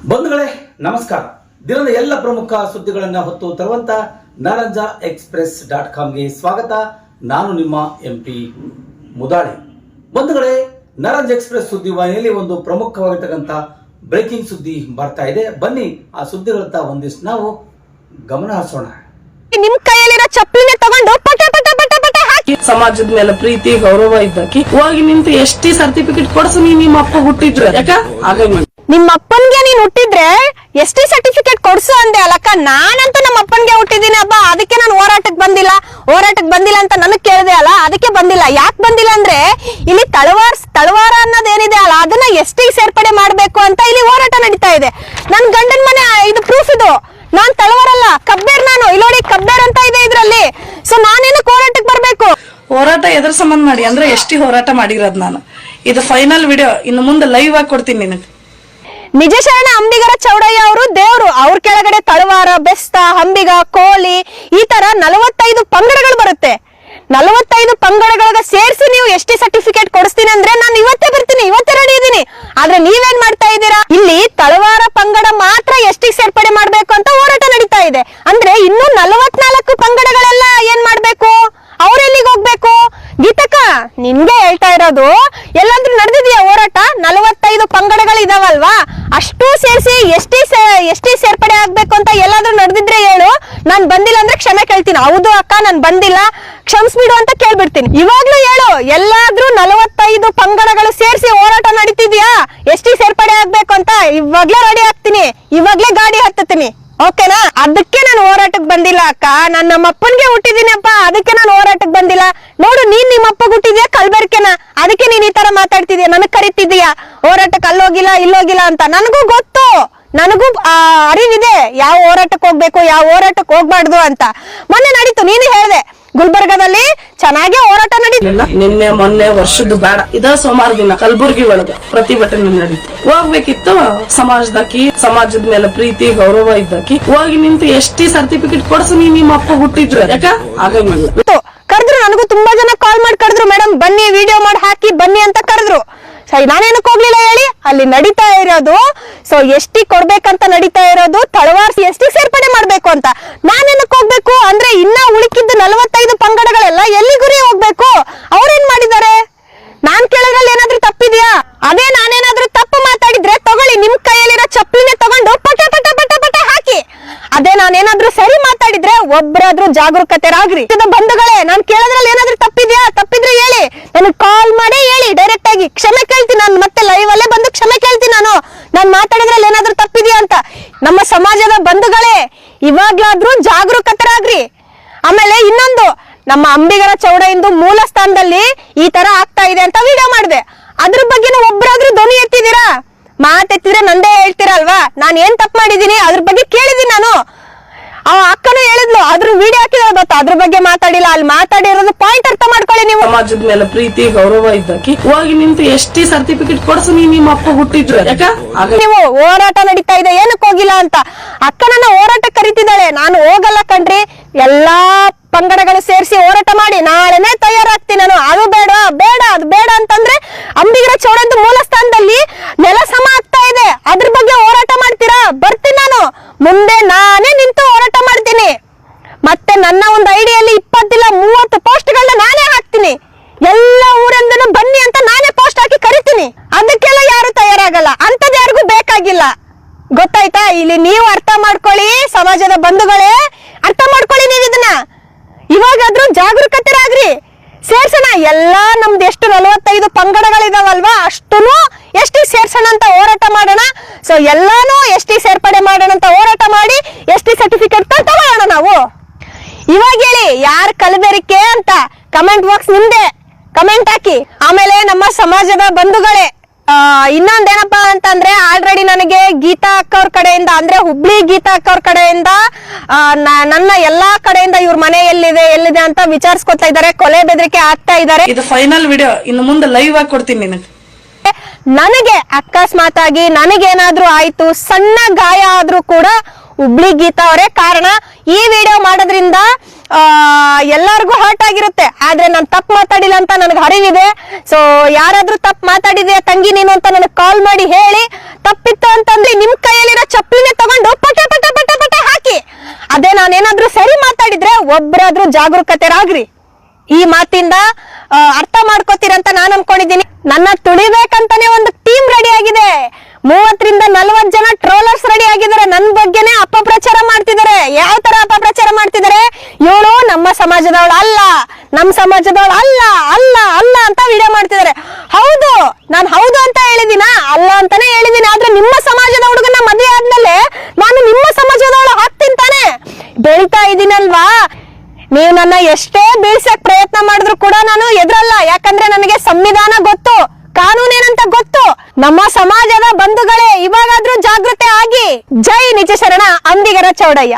ಬಂಧುಗಳೇ ನಮಸ್ಕಾರ. ದಿನದ ಎಲ್ಲ ಪ್ರಮುಖ ಸುದ್ದಿಗಳನ್ನು ಹೊತ್ತು ತರುವಂತ naranjaexpress.com ಗೆ ಸ್ವಾಗತ. ನಾನು ನಿಮ್ಮ ಎಂಪಿ ಮುದಾಳಿ. ಬಂಧುಗಳೇ, ನಾರಂಜ ಎಕ್ಸ್ಪ್ರೆಸ್ ಸುದ್ದಿವಾಹಿನಿಯಲ್ಲಿ ಒಂದು ಪ್ರಮುಖವಾಗಿರ್ತಕ್ಕಂಥ ಬ್ರೇಕಿಂಗ್ ಸುದ್ದಿ ಬರ್ತಾ ಇದೆ. ಬನ್ನಿ ಆ ಸುದ್ದಿಗಳತ್ತ ಒಂದಿಷ್ಟು ನಾವು ಗಮನ ಹರಿಸೋಣ. ನಿಮ್ ಕೈಯಲ್ಲಿರೋ ಚಪ್ಪಲಿನ ತಗೊಂಡು ಪಟ ಪಟ ಪಟ ಪಟ ಹಾಕಿ ಸಮಾಜದ ಮೇಲೆ ಪ್ರೀತಿ ಗೌರವ ಇದ್ದಕ್ಕೆ ಹೋಗಿ ನಿಂತು ಎಷ್ಟಿ ಸರ್ಟಿಫಿಕೇಟ್ ಕೊಡ್ಸು. ನಿಮ್ಮ ಅಪ್ಪ ಹುಟ್ಟಿದ್ರು ಯಾಕ ಆಗಂಗಿಲ್ಲ. ನಿಮ್ಮ ಅಪ್ಪನ್ಗೆ ನೀನ್ ಹುಟ್ಟಿದ್ರೆ ಎಷ್ಟೇ ಸರ್ಟಿಫಿಕೇಟ್ ಕೊಡ್ಸು ಅಂದೆ ಅಲ್ಲಕ್ಕ. ನಾನಂತೂ ನಮ್ಮ ಅಪ್ಪನ್ಗೆ ಹುಟ್ಟಿದೀನಿ ಅಬ್ಬಾ, ಅದಕ್ಕೆ ನಾನು ಹೋರಾಟಕ್ಕೆ ಬಂದಿಲ್ಲ ಅಂತ ನನಗ್ ಕೇಳಿದೆ ಅಲ್ಲ, ಅದಕ್ಕೆ ಬಂದಿಲ್ಲ. ಯಾಕೆ ಬಂದಿಲ್ಲ ಅಂದ್ರೆ ಇಲ್ಲಿ ತಳವಾರ ಅನ್ನೋದೇನಿದೆ ಅಲ್ಲ, ಅದನ್ನ ಎಷ್ಟೇ ಸೇರ್ಪಡೆ ಮಾಡ್ಬೇಕು ಅಂತ ಇಲ್ಲಿ ಹೋರಾಟ ನಡೀತಾ ಇದೆ. ನನ್ ಗಂಡನ ಮನೆ ಇದು ಪ್ರೂಫ್ ಇದು. ನಾನ್ ತಳವಾರಲ್ಲ, ಕಬ್ಬೇರ್. ನಾನು ಇಲ್ಲೋಡಿ ಕಬ್ಬೇರ್ ಅಂತ ಇದೆ ಇದ್ರಲ್ಲಿ. ಸೊ ನಾನೇನು ಹೋರಾಟಕ್ಕೆ ಬರ್ಬೇಕು. ಹೋರಾಟ ಎದ್ರ ಸಂಬಂಧ ಮಾಡಿ ಅಂದ್ರೆ ಎಷ್ಟಿ ಹೋರಾಟ ಮಾಡಿರೋದ್ ನಾನು. ಇದು ಫೈನಲ್ ವಿಡಿಯೋ, ಇನ್ನು ಮುಂದೆ ಲೈವ್ ಆಗಿ ಕೊಡ್ತೀನಿ ನಿನಗೆ. ನಿಜ ಶರಣ ಅಂಬಿಗರ ಚೌಡಯ್ಯ ಅವರು ದೇವ್ರು. ಅವ್ರ ಕೆಳಗಡೆ ತಳವಾರ, ಬೆಸ್ತ, ಅಂಬಿಗ, ಕೋಲಿ ಈ ತರ 45 ಪಂಗಡಗಳು ಬರುತ್ತೆ. 45 ಪಂಗಡಗಳಿಗೆ ಸೇರಿಸಿ ನೀವು ಎಷ್ಟೇ ಸರ್ಟಿಫಿಕೇಟ್ ಕೊಡಿಸ್ತೀನಿ ಅಂದ್ರೆ ನಾನು ಇವತ್ತೇ ಬರ್ತೀನಿ, ಇವತ್ತೇ ರೆಡಿ ಇದೀನಿ. ಆದ್ರೆ ನೀವೇನ್ ಮಾಡ್ತಾ ಇದ್ದೀರಾ? ಇಲ್ಲಿ ತಳವಾರ ಪಂಗಡ ಮಾತ್ರ ಎಷ್ಟೇ ಸೇರ್ಪಡೆ ಮಾಡ್ಬೇಕು ಅಂತ ಹೋರಾಟ ನಡೀತಾ ಇದೆ. ಅಂದ್ರೆ ಇನ್ನು 44 ಪಂಗಡಗಳೆಲ್ಲ ಏನ್ ಮಾಡ್ಬೇಕು? ಅವ್ರೆಲ್ಲಿಗೆ ಹೋಗ್ಬೇಕು? ಗೀತಕ್ಕ, ನಿನ್ಗೆ ಹೇಳ್ತಾ ಇರೋದು, ಎಲ್ಲಾದ್ರೂ ನಡೆದಿದೆಯಾ ಹೋರಾಟ? 45 ಪಂಗಡಗಳು ಇದಾವಲ್ವಾ, ಅಷ್ಟು ಸೇರಿಸಿ ಎಷ್ಟೇ ಸೇರ್ಪಡೆ ಆಗ್ಬೇಕು ಅಂತ ಎಲ್ಲಾದ್ರೂ ನಡೆದಿದ್ರೆ ಹೇಳು. ನಾನ್ ಬಂದಿಲ್ಲ ಅಂದ್ರೆ ಕ್ಷಮೆ ಕೇಳ್ತೀನಿ. ಹೌದು ಅಕ್ಕ, ನಾನ್ ಬಂದಿಲ್ಲ, ಕ್ಷಮಿಸ್ಬಿಡು ಅಂತ ಕೇಳ್ಬಿಡ್ತೀನಿ. ಇವಾಗ್ಲೂ ಹೇಳು, ಎಲ್ಲಾದ್ರೂ 45 ಪಂಗಡಗಳು ಸೇರಿಸಿ ಹೋರಾಟ ನಡೀತಿದ್ಯಾ ಎಷ್ಟೇ ಸೇರ್ಪಡೆ ಆಗ್ಬೇಕು ಅಂತ? ಇವಾಗ್ಲೇ ರೆಡಿ ಆಗ್ತೀನಿ, ಇವಾಗ್ಲೇ ಗಾಡಿ ಹತ್ತತೀನಿ. ಓಕೆನಾ? ಅದಕ್ಕೆ ನಾನು ಹೋರಾಟಕ್ಕೆ ಬಂದಿಲ್ಲ ಅಕ್ಕ. ನಾನು ನಮ್ಮ ಅಪ್ಪನ್ಗೆ ಹುಟ್ಟಿದೀನಿ ಅಪ್ಪ, ಅದಕ್ಕೆ ನಾನು ಹೋರಾಟಕ್ಕೆ ಬಂದಿಲ್ಲ. ನೋಡು, ನೀನ್ ನಿಮ್ಮ ಅಪ್ಪ ಹುಟ್ಟಿದ್ಯಾ ಕಲ್ಬರ್ಕೆನ, ಅದಕ್ಕೆ ನೀನ್ ಈ ತರ ಮಾತಾಡ್ತಿದ್ಯಾ, ನನಗ್ ಕರಿತಿದ್ಯಾ ಹೋರಾಟಕ್ಕೆ ಅಲ್ಲೋಗಿಲ್ಲ ಇಲ್ಲೋಗಿಲ್ಲ ಅಂತ. ನನಗೂ ಗೊತ್ತು, ನನಗೂ ಅರಿವಿದೆ ಯಾವ ಹೋರಾಟಕ್ಕೆ ಹೋಗ್ಬೇಕು, ಯಾವ ಹೋರಾಟಕ್ಕೆ ಹೋಗ್ಬಾರ್ದು ಅಂತ. ಮೊನ್ನೆ ನಡೀತು, ನೀನು ಹೇಳ್ದೆ ಗುಲ್ಬರ್ಗದಲ್ಲಿ ಚೆನ್ನಾಗಿ ಹೋರಾಟ ನಡೀತಿಲ್ಲ. ನಿನ್ನೆ ಮೊನ್ನೆ ವರ್ಷದ್ದು ಬೇಡ, ಇದ ಸೋಮವಾರ ದಿನ ಕಲಬುರ್ಗಿ ಒಳಗ ಪ್ರತಿಭಟನೆ ನಡೀತು. ಹೋಗ್ಬೇಕಿತ್ತು ಸಮಾಜದಾಕಿ, ಸಮಾಜದ ಮೇಲೆ ಪ್ರೀತಿ ಗೌರವ ಇದ್ದಕ್ಕೆ ಹೋಗಿ ನಿಂತು ಎಷ್ಟಿ ಸರ್ಟಿಫಿಕೇಟ್ ಕೊಡ್ಸು. ನಿಮ್ಮ ಅಪ್ಪ ಹುಟ್ಟಿದ್ರು ಯಾಕ ಆಗಂಗಿಲ್ಲ. ಕರೆದ್ರು, ನನಗೂ ತುಂಬಾ ಜನ ಕಾಲ್ ಮಾಡಿ ಕರೆದ್ರು, ಮೇಡಮ್ ಬನ್ನಿ ವಿಡಿಯೋ ಮಾಡಿ ಹಾಕಿ ಬನ್ನಿ ಅಂತ ಕರೆದ್ರು. ಸರಿ, ನಾನೇನಕ್ಕೆ ಹೋಗ್ಲಿಲ್ಲ ಹೇಳಿ? ಅಲ್ಲಿ ನಡೀತಾ ಇರೋದು ಸೊ ಎಷ್ಟಿ ಕೊಡ್ಬೇಕಂತ ನಡೀತಾ ಇರೋದು, ತಳವಾರ್ಸಿ ಎಷ್ಟಿ ಸೇರ್ಪಡೆ ಮಾಡ್ಬೇಕು ಅಂತ. ನಾನೇನಕ್ಕೆ ಹೋಗ್ಬೇಕು ಅಂದ್ರೆ ಇನ್ನ ಉಳಿಕಿದ್ದು 45 ಪಂಗಡಗಳೆಲ್ಲ ಎಲ್ಲಿ ಗುರಿ ಹೋಗ್ಬೇಕು? ಅವ್ರೇನ್ ಮಾಡಿದ್ದಾರೆ? ನಾನ್ ಕೇಳೋದ್ರಲ್ಲಿ ಏನಾದ್ರೂ ತಪ್ಪಿದ್ಯಾ? ಅದೇ ನಾನೇನಾದ್ರೂ ತಪ್ಪು ಮಾತಾಡಿದ್ರೆ ತಗೊಳ್ಳಿ, ನಿಮ್ ಕೈಯಲ್ಲಿರೋ ಚಪ್ಪಲಿನ ತಗೊಂಡು ಪಟ ಪಟ ಪಟ ಪಟ ಹಾಕಿ. ಅದೇ ನಾನೇನಾದ್ರೂ ಸರಿ ಮಾತಾಡಿದ್ರೆ ಒಬ್ಬರಾದ್ರೂ ಜಾಗರೂಕತೆರಾಗ್ರಿ. ಬಂಧುಗಳೇ, ನಾನ್ ಕೇಳೋದ್ರಲ್ಲಿ ಏನಾದ್ರೂ ತಪ್ಪಿದ್ಯಾ? ತಪ್ಪಿದ್ರೆ ಹೇಳಿ, ನನಗೆ ಕಾಲ್ ಮಾಡಿ ಹೇಳಿ, ಡೈರೆಕ್ಟ್ ಆಗಿ ಕ್ಷಮೆ ಕೇಳ್ತೀನಿ. ನಾನು ಮತ್ತೆ ಲೈವ್ ಅಲ್ಲೇ ಬಂದು ಕ್ಷಮೆ ಕೇಳ್ತೀನಿ. ನಾನು ಮಾತಾಡಿದ್ರಲ್ಲಿ ಏನಾದ್ರೂ ತಪ್ಪಿದ್ಯಾ ಅಂತ. ನಮ್ಮ ಸಮಾಜದ ಬಂಧುಗಳೇ, ಇವಾಗ್ಲಾದ್ರೂ ಜಾಗರೂಕತೆರಾಗ್ರಿ. ಆಮೇಲೆ ಇನ್ನೊಂದು, ನಮ್ಮ ಅಂಬಿಗರ ಚೌಡಯ್ಯಂದು ಮೂಲ ಸ್ಥಾನದಲ್ಲಿ ಈ ತರ ಆಗ್ತಾ ಇದೆ ಅಂತ ವಿಡಿಯೋ ಮಾಡಿದೆ. ಅದ್ರ ಬಗ್ಗೆ ಒಬ್ಬರಾದ್ರೂ ಧ್ವನಿ ಎತ್ತಿದ್ದೀರಾ? ಮಾತೆತ್ತಿದ್ರೆ ನಂದೇ ಹೇಳ್ತೀರಲ್ವಾ? ನಾನು ಏನ್ ತಪ್ಪು ಮಾಡಿದೀನಿ ಅದ್ರ ಬಗ್ಗೆ ಕೇಳಿದೀನಿ. ನಾನು ಆ ಅಕ್ಕನು ಹೇಳಿದ್ಲು, ಅದ್ರ ವಿಡಿಯೋ ಹಾಕಿದ್ರೆ ಗೊತ್ತ, ಅದ್ರ ಬಗ್ಗೆ ಮಾತಾಡಿಲ್ಲ. ಅಲ್ಲಿ ಮಾತಾಡಿರೋದು ಪಾಯಿಂಟ್ ಅರ್ಥ ಮಾಡ್ಕೊಳ್ಳಿ ನೀವು. ಸಮಾಜದ ಮೇಲೆ ಪ್ರೀತಿ ಗೌರವ ಇದ್ದಕ್ಕೆ ಹೋಗಿ ನಿಂತು ಎಷ್ಟಿ ಸರ್ಟಿಫಿಕೇಟ್ ಕೊಡ್ಸು. ನಿಮ್ಮ ಅಪ್ಪ ಹುಟ್ಟಿದ್ರು ಯಾಕ ನೀವು ಹೋರಾಟ ನಡೀತಾ ಇದೆ, ಏನಕ್ಕೆ ಹೋಗಿಲ್ಲ ಅಂತ. ಅಕ್ಕನನ್ನ ಹೋರಾಟ ಕರಿತಿದ್ದಾಳೆ, ನಾನು ಹೋಗಲ್ಲ ಕಣ್ರಿ. ಎಲ್ಲಾ ಪಂಗಡಗಳು ಸೇರಿಸಿ ಹೋರಾಟ ಮಾಡಿ ನಾಳೆನೆ ತಯಾರಾಗ್ತೀನಿ ನಾನು. ಅದು ಬೇಡ ಅಂತಂದ್ರೆ ಅಂಬಿಗರ ಚೌಡಯ್ಯಂದು ಮೂಲ ಸ್ಥಾನದಲ್ಲಿ ನೆಲ ಸಮ ಆಗ್ತಾ ಇದೆ, ಅದ್ರ ಬಗ್ಗೆ ಹೋರಾಟ ಮಾಡ್ತೀರಾ? ಬರ್ತೀನಿ ನಾನು, ಮುಂದೆ ನಾನೇ ನಿಂತು ಹೋರಾಟ ಮಾಡ್ತೀನಿ. ಮತ್ತೆ ನನ್ನ ಒಂದು ಐಡಿಯಲ್ಲಿ 20 ಇಲ್ಲ 30 ಪೋಸ್ಟ್ಗಳನ್ನ ನಾನೇ ಹಾಕ್ತೀನಿ. ಎಲ್ಲ ಊರಿಂದನೂ ಬನ್ನಿ ಅಂತ ನಾನೇ ಪೋಸ್ಟ್ ಹಾಕಿ ಕರಿತೀನಿ. ಅದಕ್ಕೆಲ್ಲ ಯಾರು ತಯಾರಾಗಲ್ಲ, ಅಂತದ್ ಯಾರಿಗೂ ಬೇಕಾಗಿಲ್ಲ. ಗೊತ್ತಾಯ್ತಾ? ಇಲ್ಲಿ ನೀವು ಅರ್ಥ ಮಾಡ್ಕೊಳ್ಳಿ, ಸಮಾಜದ ಬಂಧುಗಳೇ ಅರ್ಥ ಮಾಡ್ಕೊಳ್ಳಿ. ನೀವು ಇದನ್ನ ಇವಾಗಾದ್ರೂ ಜಾಗರೂಕತೆರಾಗ್ರಿ. ಸೇರ್ಸೋಣ ಎಲ್ಲಾ, ನಮ್ದು ಎಷ್ಟು 45 ಪಂಗಡಗಳಿದಾವಲ್ವಾ, ಅಷ್ಟುನು ಎಷ್ಟಿ ಸೇರ್ಸೋಣ ಅಂತ ಹೋರಾಟ ಮಾಡೋಣ. ಸೊ ಎಲ್ಲಾನು ಎಷ್ಟಿ ಸೇರ್ಪಡೆ ಮಾಡೋಣ ಅಂತ ಹೋರಾಟ ಮಾಡಿ ಎಷ್ಟಿ ಸರ್ಟಿಫಿಕೇಟ್ ತಗೊಳ್ಳೋಣ ನಾವು. ಇವಾಗ ಹೇಳಿ, ಯಾರ್ ಕಲಬೆರಕೆ ಅಂತ ಕಮೆಂಟ್ ಬಾಕ್ಸ್ ನಿಮ್ದೆ, ಕಮೆಂಟ್ ಹಾಕಿ. ಆಮೇಲೆ ನಮ್ಮ ಸಮಾಜದ ಬಂಧುಗಳೇ, ಇನ್ನೊಂದೇನಪ್ಪಾ ಅಂತಂದ್ರೆ, ಆಲ್ರೆಡಿ ನನಗೆ ಗೀತಾ ಅಕ್ಕ ಅವ್ರ ಕಡೆಯಿಂದ, ಅಂದ್ರೆ ಹುಬ್ಳಿ ಗೀತಾ ಅಕ್ಕ ಅವ್ರ ಕಡೆಯಿಂದ ನನ್ನ ಎಲ್ಲಾ ಕಡೆಯಿಂದ ಇವ್ರ ಮನೆ ಎಲ್ಲಿದೆ ಅಂತ ವಿಚಾರಿಸ್ಕೊತಾ ಇದಾರೆ, ಕೊಲೆ ಬೆದರಿಕೆ ಆಗ್ತಾ ಇದಾರೆ. ಇದು ಫೈನಲ್ ವಿಡಿಯೋ, ಇನ್ನು ಮುಂದೆ ಲೈವ್ ಆಗಿ ಕೊಡ್ತೀನಿ ನಿನಗೆ. ನನಗೆ ಅಕಸ್ಮಾತ್ ಆಗಿ ನನಗೇನಾದ್ರೂ ಆಯ್ತು, ಸಣ್ಣ ಗಾಯ ಆದ್ರೂ ಕೂಡ ಹುಬ್ಳಿ ಗೀತಾ ಅವರೇ ಕಾರಣ. ಈ ವಿಡಿಯೋ ಮಾಡೋದ್ರಿಂದ ಎಲ್ಲರಿಗೂ ಹರ್ಟ್ ಆಗಿರುತ್ತೆ. ಆದ್ರೆ ನಾನು ತಪ್ಪು ಮಾತಾಡಿಲ್ಲ ಅಂತ ನನಗೆ ಅರಿವಿದೆ. ಸೊ ಯಾರಾದ್ರೂ ತಪ್ಪು ಮಾತಾಡಿದೆ ತಂಗಿ ನೀನು ಅಂತ ನನಗೆ ಕಾಲ್ ಮಾಡಿ ಹೇಳಿ. ತಪ್ಪಿತ್ತು ಅಂತಂದ್ರೆ ನಿಮ್ ಕೈಯಲ್ಲಿರೋ ಚಪ್ಪಲಿನೇ ತಗೊಂಡು ಪಟೆ ಪಟೆ ಪಟೆ ಪಟೆ ಹಾಕಿ. ಅದೇ ನಾನೇನಾದ್ರೂ ಸರಿ ಮಾತಾಡಿದ್ರೆ ಒಬ್ರಾದ್ರೂ ಜಾಗರೂಕತೆರಾಗ್ರಿ. ಈ ಮಾತಿಂದ ಅರ್ಥ ಮಾಡ್ಕೋತೀರಂತ ನಾನು ಅನ್ಕೊಂಡಿದ್ದೀನಿ. ನನ್ನ ತುಳಿಬೇಕಂತಾನೆ ಒಂದು ಟೀಮ್ ರೆಡಿ ಆಗಿದೆ. 30 ರಿಂದ 40 ಜನ ಟ್ರೋಲರ್ಸ್ ರೆಡಿ ಆಗಿದ್ದಾರೆ. ನನ್ನ ಬಗ್ಗೆನೇ ಅಪಪ್ರಚಾರ ಮಾಡ್ತಿದ್ದಾರೆ. ಯಾವ ತರ ಅಪಪ್ರಚಾರ ಮಾಡ್ತಿದ್ದಾರೆ? ಇವಳು ನಮ್ಮ ಸಮಾಜದವಳು ಅಲ್ಲ, ನಮ್ಮ ಸಮಾಜದವಳು ಅಲ್ಲ ಅಲ್ಲ ಅಲ್ಲ ಅಂತ ವಿಡಿಯೋ ಮಾಡ್ತಿದ್ದಾರೆ. ಹೌದು, ನಾನು ಹೌದು ಅಂತ ಹೇಳಿದಿನ? ಅಲ್ಲ ಅಂತಾನೆ ಹೇಳಿದೀನಿ. ಆದ್ರೆ ನಿಮ್ಮ ಸಮಾಜದ ಹುಡುಗನ ಮದುವೆ ಆದ್ಮೇಲೆ ನಾನು ನಿಮ್ಮ ಸಮಾಜದವಳು ಆಗ್ತೀನಿ ತಾನೆ, ಬೆಳಿತಾ ಇದೀನಲ್ವಾ. ನೀವು ನನ್ನ ಎಷ್ಟೇ ಬೀಳ್ಸಕ್ ಪ್ರಯತ್ನ ಮಾಡಿದ್ರು ಕೂಡ ನಾನು ಎದುರಲ್ಲ. ಯಾಕಂದ್ರೆ ನನಗೆ ಸಂವಿಧಾನ ಗೊತ್ತು, ಕಾನೂನೇನಂತ ಗೊತ್ತು. ನಮ್ಮ ಸಮಾಜದ ಬಂಧುಗಳೇ, ಇವಾಗಾದ್ರೂ ಜಾಗೃತಿ ಆಗಿ. ಜೈ ನಿಜ ಶರಣ ಅಂಬಿಗರ ಚೌಡಯ್ಯ.